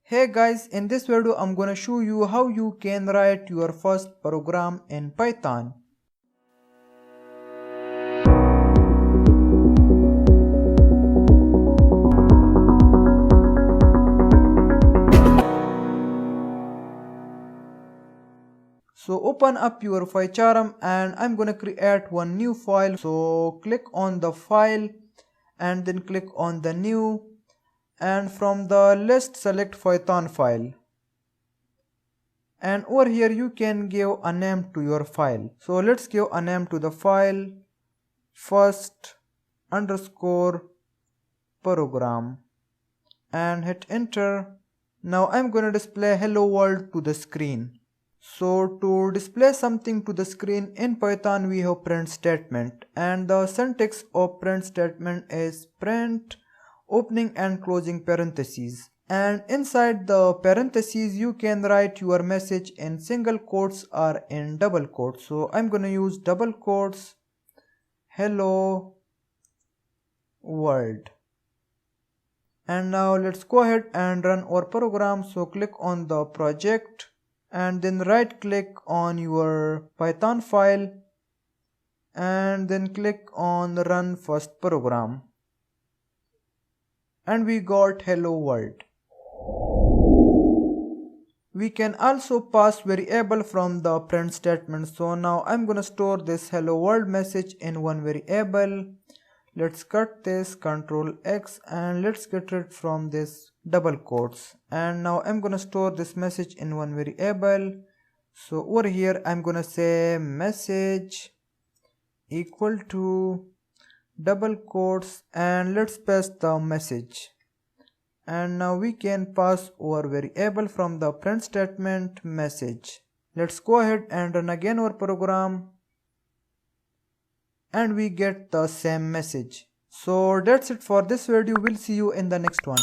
Hey guys, in this video I'm gonna show you how you can write your first program in Python. So open up your PyCharm and I'm gonna create one new file. So click on the file and then click on the new, and from the list select Python file. And over here you can give a name to your file. So let's give a name to the file, first underscore program, and hit enter. Now I'm gonna display hello world to the screen. So to display something to the screen in Python we have print statement, and the syntax of print statement is print opening and closing parentheses, and inside the parentheses you can write your message in single quotes or in double quotes. So I'm gonna use double quotes, hello world. And now let's go ahead and run our program. So click on the project and then right click on your Python file and then click on run first program, and we got hello world. We can also pass variable from the print statement. So now I'm gonna store this hello world message in one variable. Let's cut this, Control X, and let's get rid from this double quotes. And now I'm gonna store this message in one variable. So over here I'm gonna say message equal to double quotes, and let's paste the message. And now we can pass our variable from the print statement message. Let's go ahead and run again our program, and we get the same message. So that's it for this video. We'll see you in the next one.